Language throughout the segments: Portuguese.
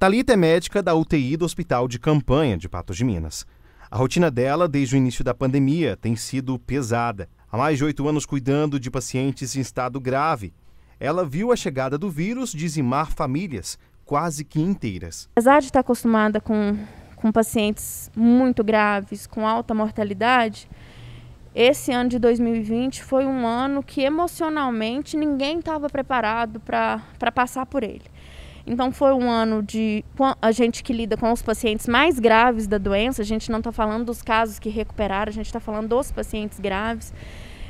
Thalita é médica da UTI do Hospital de Campanha de Patos de Minas. A rotina dela, desde o início da pandemia, tem sido pesada. Há mais de 8 anos cuidando de pacientes em estado grave. Ela viu a chegada do vírus dizimar famílias, quase que inteiras. Apesar de estar acostumada com pacientes muito graves, com alta mortalidade, esse ano de 2020 foi um ano que emocionalmente ninguém estava preparado para passar por ele. Então foi um ano de a gente que lida com os pacientes mais graves da doença, a gente não está falando dos casos que recuperaram, a gente está falando dos pacientes graves.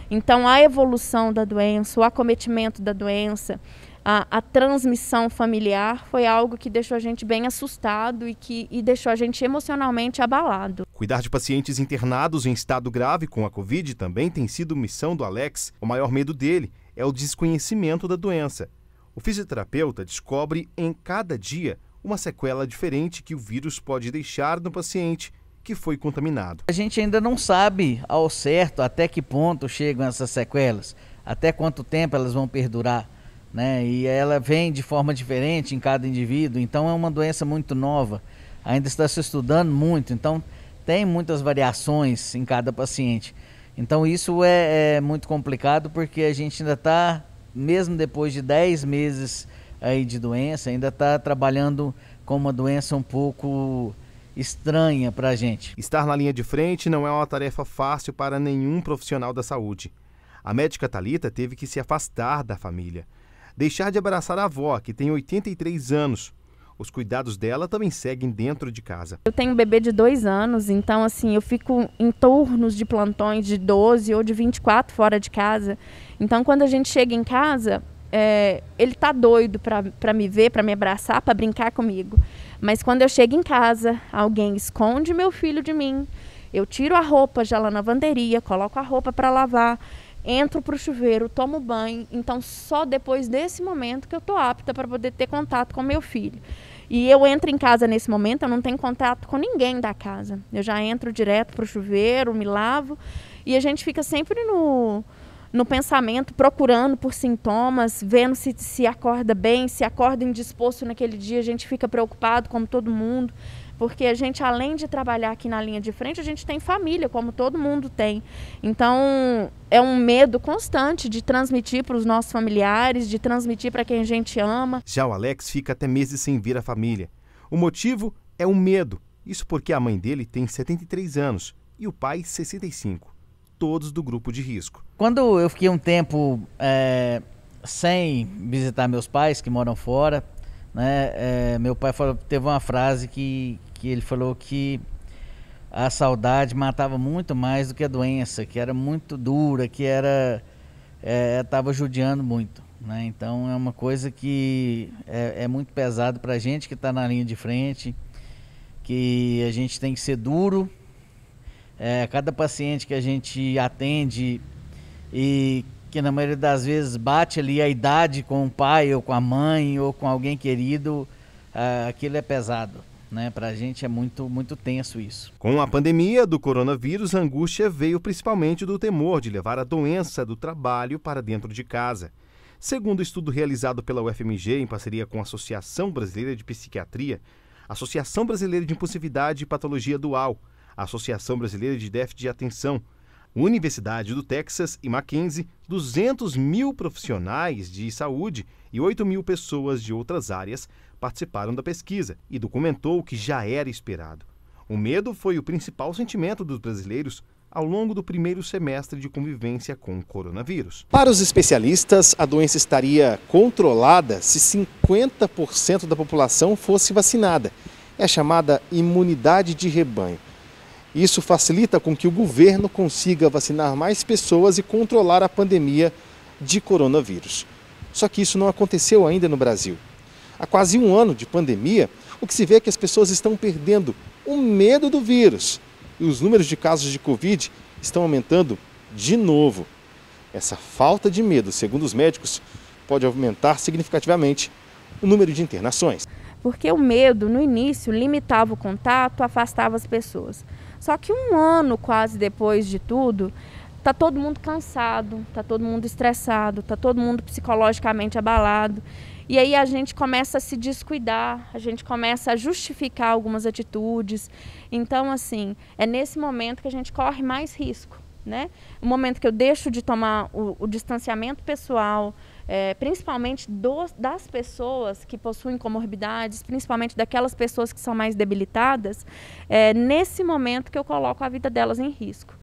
Então a evolução da doença, o acometimento da doença, a transmissão familiar foi algo que deixou a gente bem assustado e deixou a gente emocionalmente abalado. Cuidar de pacientes internados em estado grave com a Covid também tem sido missão do Alex. O maior medo dele é o desconhecimento da doença. O fisioterapeuta descobre em cada dia uma sequela diferente que o vírus pode deixar no paciente que foi contaminado. A gente ainda não sabe ao certo até que ponto chegam essas sequelas, até quanto tempo elas vão perdurar, né? E ela vem de forma diferente em cada indivíduo, então é uma doença muito nova, ainda está se estudando muito, então tem muitas variações em cada paciente. Então isso é muito complicado porque a gente ainda está, mesmo depois de 10 meses aí de doença, ainda está trabalhando com uma doença um pouco estranha para a gente. Estar na linha de frente não é uma tarefa fácil para nenhum profissional da saúde. A médica Thalita teve que se afastar da família, deixar de abraçar a avó, que tem 83 anos. Os cuidados dela também seguem dentro de casa. Eu tenho um bebê de 2 anos, então assim, eu fico em turnos de plantões de 12 ou de 24 fora de casa. Então quando a gente chega em casa, ele tá doido para me ver, para me abraçar, para brincar comigo. Mas quando eu chego em casa, alguém esconde meu filho de mim, eu tiro a roupa já lá na lavanderia, coloco a roupa para lavar, entro para o chuveiro, tomo banho. Então só depois desse momento que eu tô apta para poder ter contato com meu filho. E eu entro em casa nesse momento, eu não tenho contato com ninguém da casa. Eu já entro direto para o chuveiro, me lavo e a gente fica sempre no pensamento, procurando por sintomas, vendo se acorda bem, se acorda indisposto naquele dia. A gente fica preocupado, como todo mundo, porque a gente, além de trabalhar aqui na linha de frente, a gente tem família, como todo mundo tem. Então, é um medo constante de transmitir para os nossos familiares, de transmitir para quem a gente ama. Já o Alex fica até meses sem ver a família. O motivo é o medo. Isso porque a mãe dele tem 73 anos e o pai 65. Todos do grupo de risco. Quando eu fiquei um tempo sem visitar meus pais que moram fora, né, meu pai teve uma frase que ele falou que a saudade matava muito mais do que a doença, que era muito dura, que estava judiando muito, né? Então é uma coisa que é muito pesado para a gente que está na linha de frente, que a gente tem que ser duro. Cada paciente que a gente atende e que na maioria das vezes bate ali a idade com o pai ou com a mãe ou com alguém querido, aquilo é pesado, né? Pra gente é muito, muito tenso isso. Com a pandemia do coronavírus, a angústia veio principalmente do temor de levar a doença do trabalho para dentro de casa. Segundo o estudo realizado pela UFMG em parceria com a Associação Brasileira de Psiquiatria, a Associação Brasileira de Impulsividade e Patologia Dual, a Associação Brasileira de Déficit de Atenção, Universidade do Texas e Mackenzie, 200 mil profissionais de saúde e 8 mil pessoas de outras áreas participaram da pesquisa e documentou o que já era esperado. O medo foi o principal sentimento dos brasileiros ao longo do primeiro semestre de convivência com o coronavírus. Para os especialistas, a doença estaria controlada se 50% da população fosse vacinada. É a chamada imunidade de rebanho. Isso facilita com que o governo consiga vacinar mais pessoas e controlar a pandemia de coronavírus. Só que isso não aconteceu ainda no Brasil. Há quase um ano de pandemia, o que se vê é que as pessoas estão perdendo o medo do vírus. E os números de casos de Covid estão aumentando de novo. Essa falta de medo, segundo os médicos, pode aumentar significativamente o número de internações. Porque o medo, no início, limitava o contato, afastava as pessoas. Só que um ano quase depois de tudo, está todo mundo cansado, está todo mundo estressado, está todo mundo psicologicamente abalado. E aí a gente começa a se descuidar, a gente começa a justificar algumas atitudes. Então, assim, é nesse momento que a gente corre mais risco, né? O momento que eu deixo de tomar o distanciamento pessoal, principalmente das pessoas que possuem comorbidades, principalmente daquelas pessoas que são mais debilitadas, é nesse momento que eu coloco a vida delas em risco.